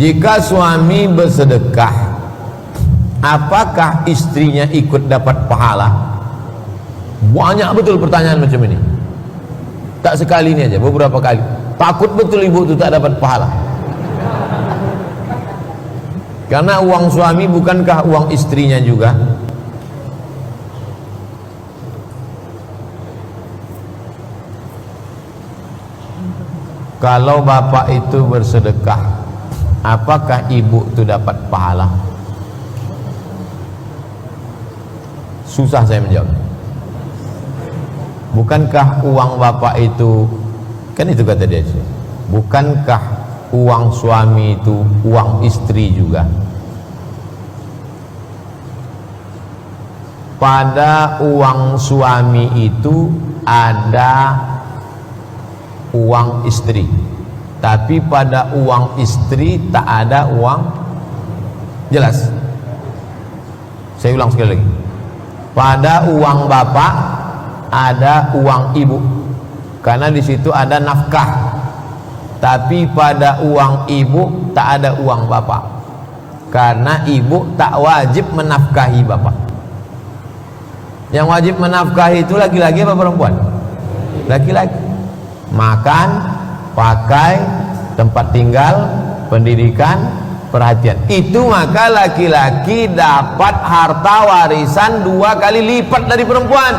Jika suami bersedekah, apakah istrinya ikut dapat pahala? Banyak betul pertanyaan macam ini. Tak sekali ini aja, beberapa kali. Takut betul ibu itu tak dapat pahala. Karena uang suami bukankah uang istrinya juga? Kalau bapak itu bersedekah, apakah ibu itu dapat pahala? Susah saya menjawab. Bukankah uang bapak itu, kan itu kata dia, bukankah uang suami itu uang istri juga? Pada uang suami itu ada uang istri, tapi pada uang istri tak ada uang. Jelas? Saya ulang sekali lagi. Pada uang bapak ada uang ibu, karena di situ ada nafkah. Tapi pada uang ibu tak ada uang bapak, karena ibu tak wajib menafkahi bapak. Yang wajib menafkahi itu laki-laki apa perempuan? Laki-laki. Makan, pakai, tempat tinggal, pendidikan, perhatian. Itu maka laki-laki dapat harta warisan 2 kali lipat dari perempuan.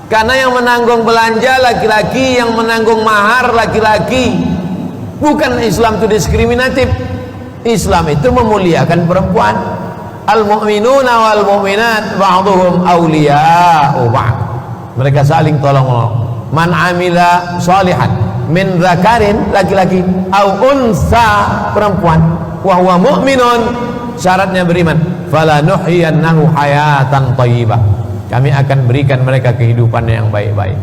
Karena yang menanggung belanja laki-laki, yang menanggung mahar laki-laki. Bukan Islam itu diskriminatif. Islam itu memuliakan perempuan. Al-mu'minuna wal mu'minat ba'duhum awliya'u ba'd. Mereka saling tolong-menolong. Man amila sholihan min dzakarin, laki-laki, au unsa, perempuan, wa huwa mu'minun, syaratnya beriman, fala nuhyiyannahu hayatan thayyibah, kami akan berikan mereka kehidupan yang baik-baik.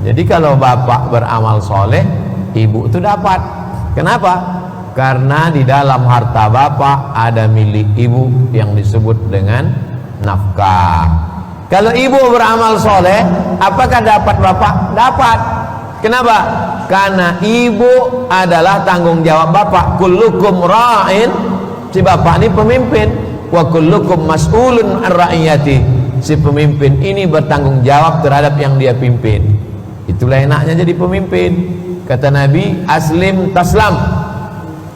Jadi kalau bapak beramal soleh, ibu itu dapat. Kenapa? Karena di dalam harta bapak ada milik ibu yang disebut dengan nafkah. Kalau ibu beramal soleh, apakah dapat bapak? Dapat. Kenapa? Karena ibu adalah tanggung jawab bapak. Kullukum ra'in, si bapak ini pemimpin. Wa kullukum mas'ulun an ra'iyati, si pemimpin ini bertanggung jawab terhadap yang dia pimpin. Itulah enaknya jadi pemimpin. Kata Nabi, aslim taslam.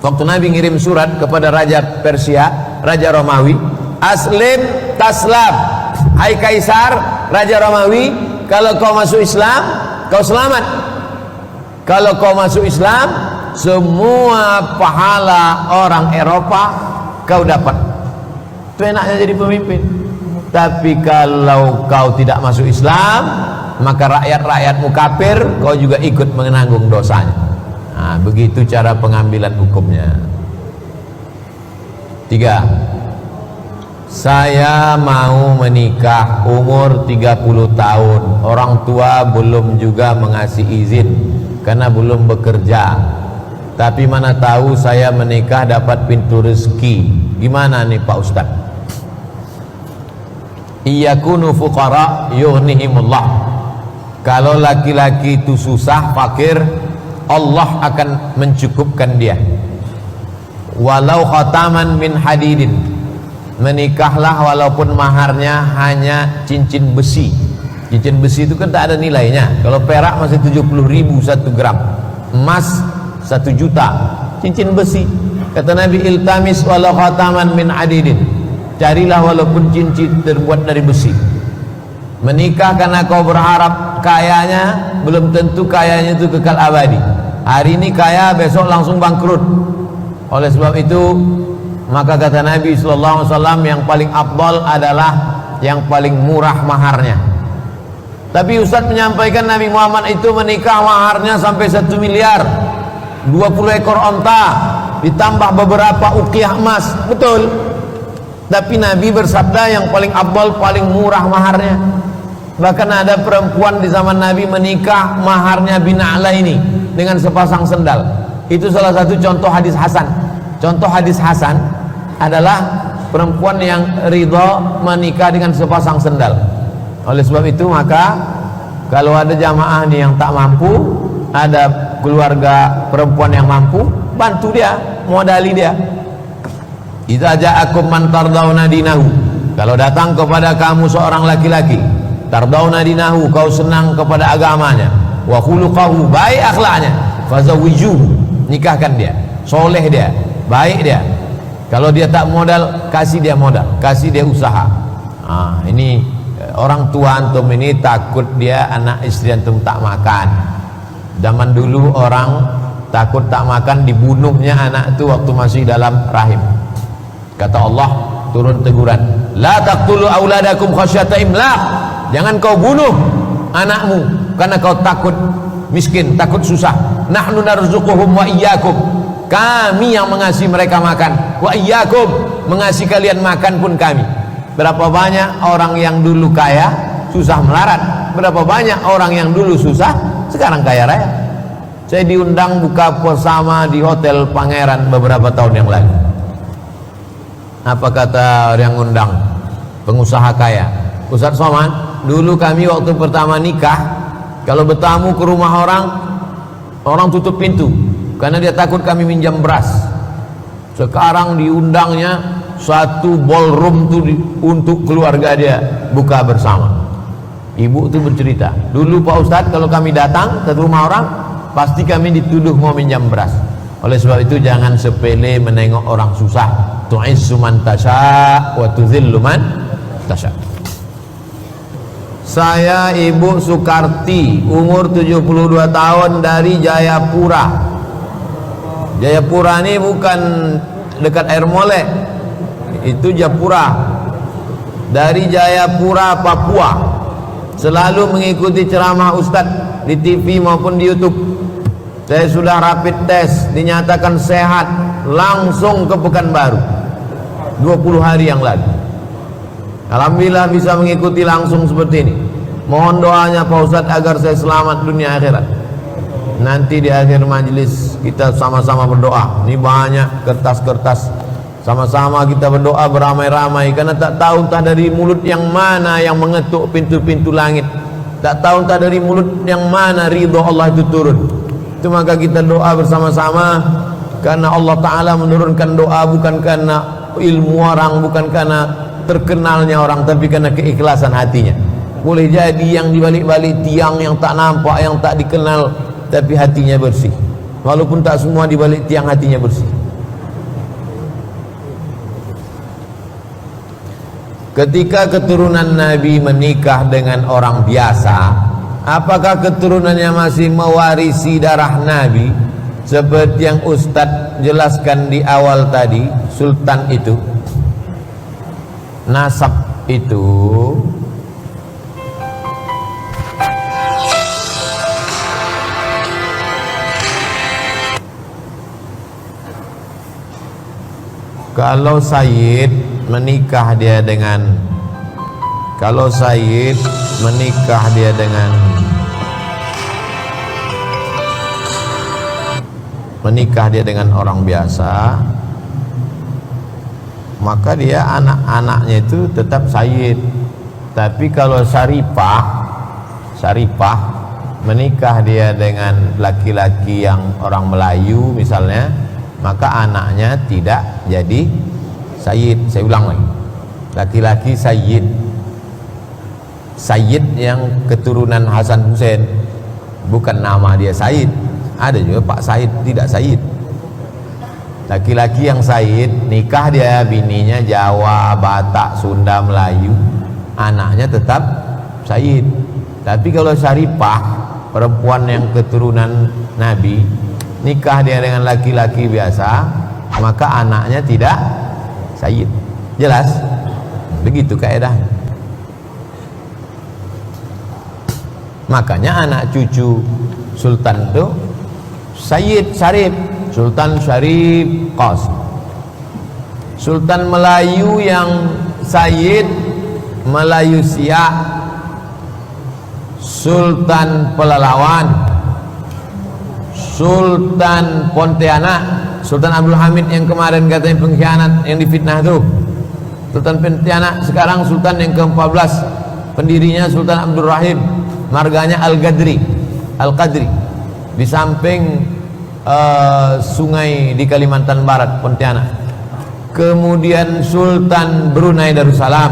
Waktu Nabi ngirim surat kepada Raja Persia, Raja Romawi, aslim taslam. Hai Kaisar, Raja Romawi, kalau kau masuk Islam, kau selamat. Kalau kau masuk Islam, semua pahala orang Eropa kau dapat. Itu enaknya jadi pemimpin. Tapi kalau kau tidak masuk Islam, maka rakyat-rakyatmu kafir, kau juga ikut menanggung dosanya. Nah, begitu cara pengambilan hukumnya. 3. Saya mau menikah umur 30 tahun. Orang tua belum juga mengasih izin karena belum bekerja. Tapi mana tahu saya menikah dapat pintu rezeki. Gimana nih Pak Ustadz? Iyakunu fuqara yughnihimullah. Kalau laki-laki itu susah, fakir, Allah akan mencukupkan dia. Walau khataman min hadidin, menikahlah walaupun maharnya hanya cincin besi. Cincin besi itu kan tak ada nilainya. Kalau perak masih 70.000 1 gram, emas 1 juta. Cincin besi, kata Nabi, iltamis walau khataman min hadidin, carilah walaupun cincin terbuat dari besi. Menikah karena kau berharap kayanya, belum tentu kayanya itu kekal abadi. Hari ini kaya, besok langsung bangkrut. Oleh sebab itu, maka kata Nabi SAW, yang paling afdal adalah yang paling murah maharnya. Tapi Ustaz menyampaikan Nabi Muhammad itu menikah maharnya sampai 1 miliar, 20 ekor onta, ditambah beberapa uqiyah emas. Betul. Tapi Nabi bersabda yang paling afdal, paling murah maharnya. Bahkan ada perempuan di zaman Nabi menikah maharnya bina'la ini dengan sepasang sendal. Itu salah satu contoh hadis hasan. Contoh hadis hasan adalah perempuan yang ridha menikah dengan sepasang sendal. Oleh sebab itu, maka kalau ada jamaah nih yang tak mampu, ada keluarga perempuan yang mampu, bantu dia, modali dia. Idza ja'akum man tardawna dinahu, kalau datang kepada kamu seorang laki-laki, tardawna dinahu, kau senang kepada agamanya, wa khuluquhu, baik akhlaknya, fazawwijuhu, nikahkan dia, soleh dia, baik dia. Kalau dia tak modal, kasih dia modal, kasih dia usaha. Ini orang tua antum ini takut dia anak istri antum tak makan. Zaman dulu orang takut tak makan, dibunuhnya anak itu waktu masih dalam rahim. Kata Allah, turun teguran, la taqtulu auladakum khasyata imlaq, jangan kau bunuh anakmu karena kau takut miskin, takut susah. Nahnu narzuquhum wa iyyakum, kami yang mengasihi mereka makan, wa iyyakum, mengasihi kalian makan pun kami. Berapa banyak orang yang dulu kaya susah melarat, berapa banyak orang yang dulu susah sekarang kaya raya. Saya diundang buka bersama di Hotel Pangeran beberapa tahun yang lalu. Apa kata yang undang? Pengusaha kaya, Ustaz Somad, dulu kami waktu pertama nikah, kalau bertamu ke rumah orang, orang tutup pintu karena dia takut kami minjam beras. Sekarang diundangnya satu ballroom tuh untuk keluarga dia buka bersama. Ibu tuh bercerita, dulu Pak Ustadz kalau kami datang ke rumah orang pasti kami dituduh mau minjam beras. Oleh sebab itu jangan sepele menengok orang susah. Tu'izzu man tasya wa tudhillu man tasya. Saya Ibu Sukarti, umur 72 tahun, dari Jayapura. Jayapura ini bukan dekat Air Molek, itu Japura. Dari Jayapura, Papua. Selalu mengikuti ceramah Ustadz di TV maupun di YouTube. Saya sudah rapid test, dinyatakan sehat langsung ke Pekanbaru 20 hari yang lalu. Alhamdulillah bisa mengikuti langsung seperti ini. Mohon doanya Pak Ustadz agar saya selamat dunia akhirat. Nanti di akhir majelis kita sama-sama berdoa. Ini banyak kertas-kertas, sama-sama kita berdoa beramai-ramai, karena tak tahu entah dari mulut yang mana yang mengetuk pintu-pintu langit, tak tahu entah dari mulut yang mana ridho Allah itu turun. Itu maka kita doa bersama-sama, karena Allah Ta'ala menurunkan doa bukan karena ilmu orang, bukan karena terkenalnya orang, tapi karena keikhlasan hatinya. Boleh jadi yang dibalik-balik tiang yang tak nampak, yang tak dikenal, tapi hatinya bersih. Walaupun tak semua dibalik tiang hatinya bersih. Ketika keturunan Nabi menikah dengan orang biasa, apakah keturunannya masih mewarisi darah Nabi? Seperti yang Ustadz jelaskan di awal tadi, sultan itu, nasab itu kalau Sayyid menikah dia dengan orang biasa, maka dia anak-anaknya itu tetap Sayyid. Tapi kalau Syarifah menikah dia dengan laki-laki yang orang Melayu misalnya, maka anaknya tidak jadi Sayyid. Saya ulang lagi, laki-laki Sayyid yang keturunan Hasan Hussein, bukan nama dia Sayyid. Ada juga Pak Said tidak Sayyid. Laki-laki yang Sayyid, nikah dia bininya Jawa, Batak, Sunda, Melayu, anaknya tetap Sayyid. Tapi kalau Syarifah, perempuan yang keturunan Nabi, nikah dia dengan laki-laki biasa, maka anaknya tidak Sayyid. Jelas? Begitu kaedahnya. Makanya anak cucu sultan itu Sayyid Syarif, Sultan Syarif Qasim. Sultan Melayu yang Sayyid, Melayu Siak, Sultan Pelalawan, Sultan Pontianak, Sultan Abdul Hamid yang kemarin katanya pengkhianat yang difitnah itu, Sultan Pontianak. Sekarang Sultan yang ke-14, pendirinya Sultan Abdul Rahim, marganya Al-Qadri. Di samping sungai di Kalimantan Barat, Pontianak, kemudian Sultan Brunei Darussalam.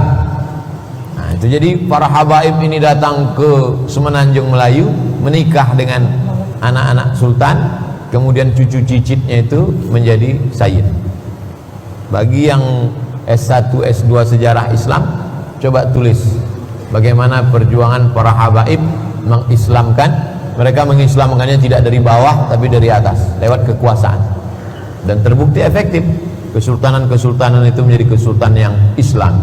Nah, itu jadi para habaib ini datang ke Semenanjung Melayu, menikah dengan anak-anak sultan, kemudian cucu cicitnya itu menjadi sayyid. Bagi yang S1, S2 sejarah Islam, coba tulis bagaimana perjuangan para habaib mengislamkan. Mereka mengislamkannya tidak dari bawah tapi dari atas, lewat kekuasaan, dan terbukti efektif. Kesultanan-kesultanan itu menjadi kesultanan yang Islam.